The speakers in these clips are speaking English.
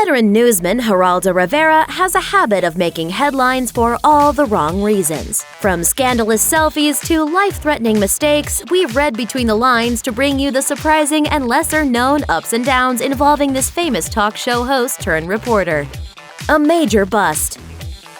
Veteran newsman Geraldo Rivera has a habit of making headlines for all the wrong reasons. From scandalous selfies to life-threatening mistakes, we've read between the lines to bring you the surprising and lesser-known ups and downs involving this famous talk show host turned reporter. A major bust.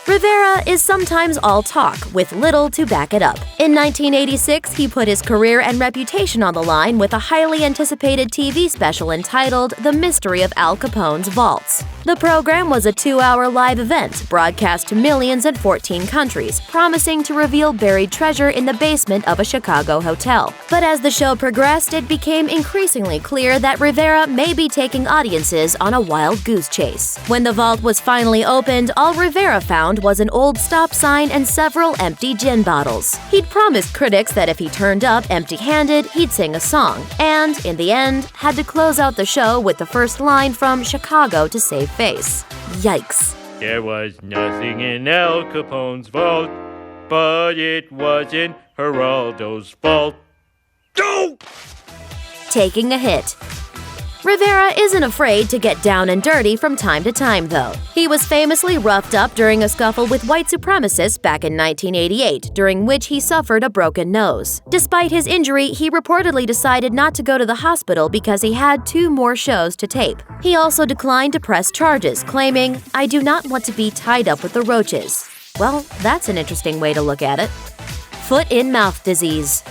Rivera is sometimes all talk, with little to back it up. In 1986, he put his career and reputation on the line with a highly anticipated TV special entitled The Mystery of Al Capone's Vaults. The program was a 2-hour live event broadcast to millions in 14 countries, promising to reveal buried treasure in the basement of a Chicago hotel. But as the show progressed, it became increasingly clear that Rivera may be taking audiences on a wild goose chase. When the vault was finally opened, all Rivera found was an old stop sign and several empty gin bottles. He'd promised critics that if he turned up empty-handed, he'd sing a song, and, in the end, had to close out the show with the first line from Chicago to save face. Yikes. There was nothing in Al Capone's vault, but it wasn't Geraldo's fault. Go! Taking a hit. Rivera isn't afraid to get down and dirty from time to time, though. He was famously roughed up during a scuffle with white supremacists back in 1988, during which he suffered a broken nose. Despite his injury, he reportedly decided not to go to the hospital because he had 2 more shows to tape. He also declined to press charges, claiming, "I do not want to be tied up with the roaches." Well, that's an interesting way to look at it. Foot-in-mouth disease.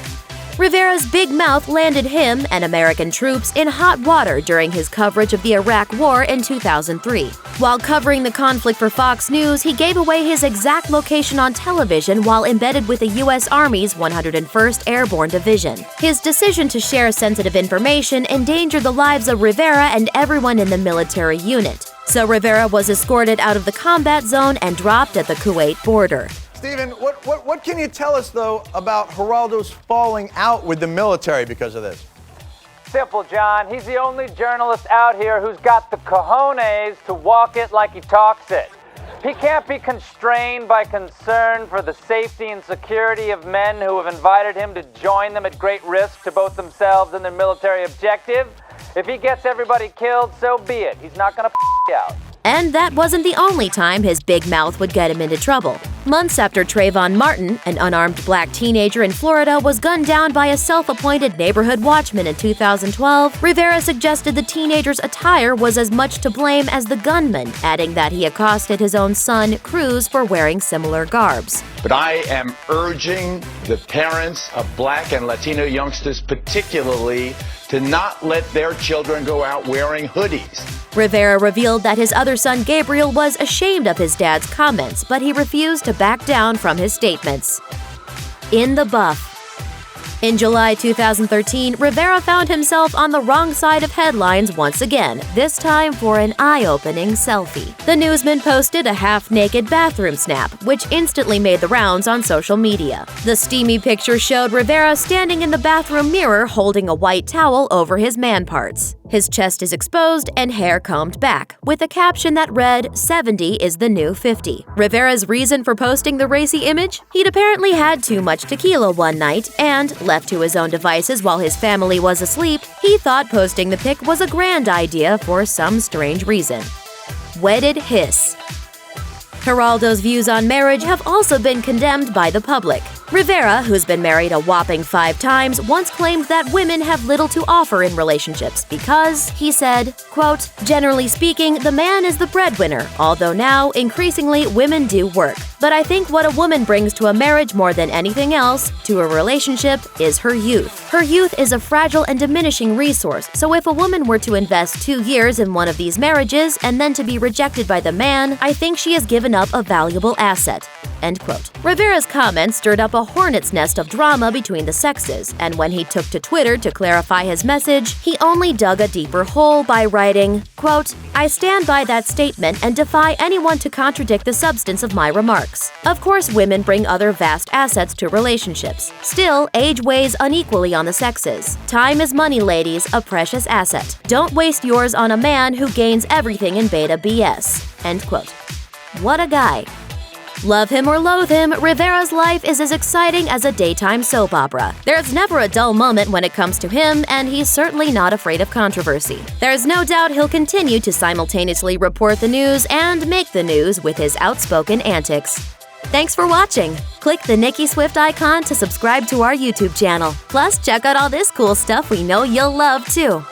Rivera's big mouth landed him and American troops in hot water during his coverage of the Iraq War in 2003. While covering the conflict for Fox News, he gave away his exact location on television while embedded with the U.S. Army's 101st Airborne Division. His decision to share sensitive information endangered the lives of Rivera and everyone in the military unit. So Rivera was escorted out of the combat zone and dropped at the Kuwait border. Stephen, what can you tell us, though, about Geraldo's falling out with the military because of this? Simple, John. He's the only journalist out here who's got the cojones to walk it like he talks it. He can't be constrained by concern for the safety and security of men who have invited him to join them at great risk to both themselves and their military objective. If he gets everybody killed, so be it. He's not gonna out. And that wasn't the only time his big mouth would get him into trouble. Months after Trayvon Martin, an unarmed black teenager in Florida, was gunned down by a self-appointed neighborhood watchman in 2012, Rivera suggested the teenager's attire was as much to blame as the gunman, adding that he accosted his own son, Cruz, for wearing similar garbs. But I am urging the parents of black and Latino youngsters particularly to not let their children go out wearing hoodies. Rivera revealed that his other son Gabriel was ashamed of his dad's comments, but he refused to back down from his statements. In the buff. In July 2013, Rivera found himself on the wrong side of headlines once again, this time for an eye-opening selfie. The newsman posted a half-naked bathroom snap, which instantly made the rounds on social media. The steamy picture showed Rivera standing in the bathroom mirror holding a white towel over his man parts. His chest is exposed and hair combed back, with a caption that read, "70 is the new 50. Rivera's reason for posting the racy image? He'd apparently had too much tequila one night and, left to his own devices while his family was asleep, he thought posting the pic was a grand idea for some strange reason. Wedded hiss. Geraldo's views on marriage have also been condemned by the public. Rivera, who's been married a whopping 5 times, once claimed that women have little to offer in relationships because, he said, quote, "Generally speaking, the man is the breadwinner, although now, increasingly, women do work. But I think what a woman brings to a marriage more than anything else, to a relationship, is her youth. Her youth is a fragile and diminishing resource, so if a woman were to invest 2 years in one of these marriages and then to be rejected by the man, I think she has given up a valuable asset." End quote. Rivera's comments stirred up a hornet's nest of drama between the sexes, and when he took to Twitter to clarify his message, he only dug a deeper hole by writing, quote, "I stand by that statement and defy anyone to contradict the substance of my remarks. Of course, women bring other vast assets to relationships. Still, age weighs unequally on the sexes. Time is money, ladies, a precious asset. Don't waste yours on a man who gains everything in beta BS." End quote. What a guy. Love him or loathe him, Rivera's life is as exciting as a daytime soap opera. There's never a dull moment when it comes to him, and he's certainly not afraid of controversy. There's no doubt he'll continue to simultaneously report the news and make the news with his outspoken antics. Thanks for watching! Click the Nicki Swift icon to subscribe to our YouTube channel. Plus, check out all this cool stuff we know you'll love, too.